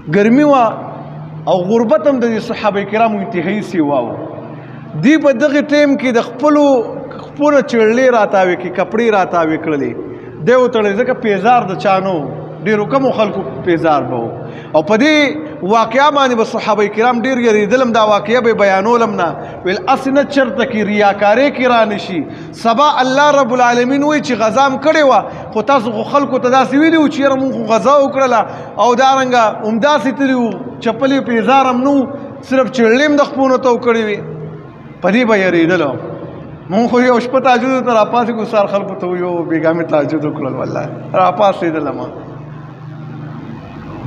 ګرمي وه او غربت هم د صحابه کرامو انتهایي سیوا و. دوی په دغه ټیم کې د خپلو چړلې راتاوې کې کپړې راتاوې کړلې دی وتړلې ځکه پیزار د چا نه و ډېرو کمو خلکو پیزار به و او په دې واقعه باندې به صحابه کرام ډېر یریدل هم دا واقعه به بیانولم نه ویل هسې نه چرته کې ریاکارۍ کې را نشي سبا الله رب العالمین وایي چې غذا م کړې وه خو تاسو خو خلکو ته داسې ویلي وو چې یاره مونږ خو غذا وکړله او دارنګه همداسې تللي وو چپلې پیزار هم نه و صرف چړلې هم د خپونو ته وکړې وې په دې به یریدلو مونږ خو یو شپه تهجدو ته راپاڅېږو سهار خلکو ته ویو بېګامې تهجد وکړل والله راپاڅېدلم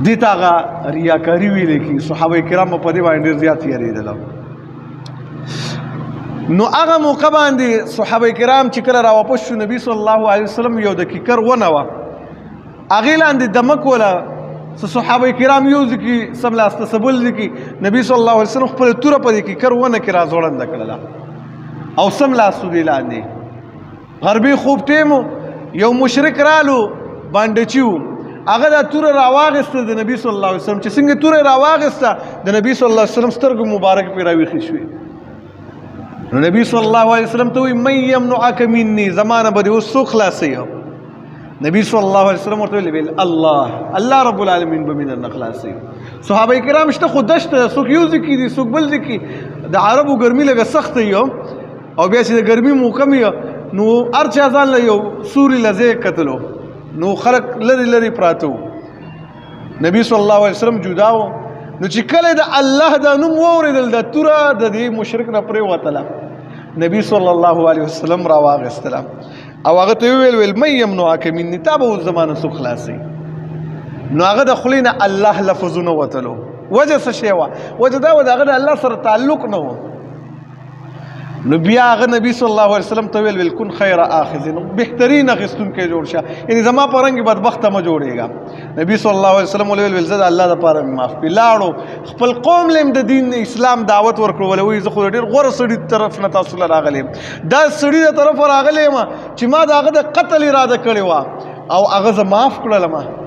دې ته هغه ریاکاري ویلې کي صحابه کرامو په دې باندې ډېر زیات یېرېدل. نو هغه موقع باندې صحابه کرام چې کله راواپس شو نبي صلی الله علیه وسلم یو د کیکر ونه وه هغې لاندې دمک وله صحابه کرام یو ځکي سملاسته سبل ځکي نبي صلی الله علیه وسلم خپله توره په دې کیکر ونه کې را ځوړنده کړله او سملاستو دې لاندې غربي خوب ټیم یو مشرک رالو بانډچي و هغه دا توره راواغسته د نبي صلی الله علیه وسلم چې څنګه توره راواغسته د نبي صلی الله علیه وسلم سترګو مبارک پرې راویښې شوې نو نبي صلی الله علیه وسلم ته وایي من یمنعک مني زمانه به دې اوس څوک خلاصوي نبي صلی الله علیه وسلم ورته ویل الله رب العالمین به مې درنه خلاصوي. صحابه کرام شته خو دشته څوک یو ځای کې دي څوک بل ځای کې د عربو ګرمي لږه سخته وي او بیا چې د ګرمي موقع وي نو هر چا ځان له یو سوري له ځای کتلو نو خلق لري لري پراته نبی صلی الله علیه وسلم جدا و نو چې کله د الله د نوم واورېدل د توره د دې مشرک نه پرېوتله نبی صلی الله علیه وسلم راواغېستله او هغه ته ویل من یمنعک مني تا به اوس زمانه څوک خلاصوي نو هغه د خولې نه الله لفظونه وتلو وجه څه شی وه وجه دا وه د هغه د الله سره تعلق نه و نو بیا هغه نبی صلی الله علیه وسلم ته ویل کن خیر آخذ بهترین اخیستونکی جوړ شه یعنی زما په رنګ بدبخته مه جوړېږه نبی صلی الله علیه وسلم ویل زه د الله دپاره مې معاف کړي لاړو خپل قوم له د دین اسلام دعوت ورکړو ولی وایي زه خو د ډېر غوره سړي طرف نه تاسو له راغلی یم دا سړي د طرفه راغلی یم چې ما د هغه د قتل اراده کړې وه او هغه زه معاف کړلم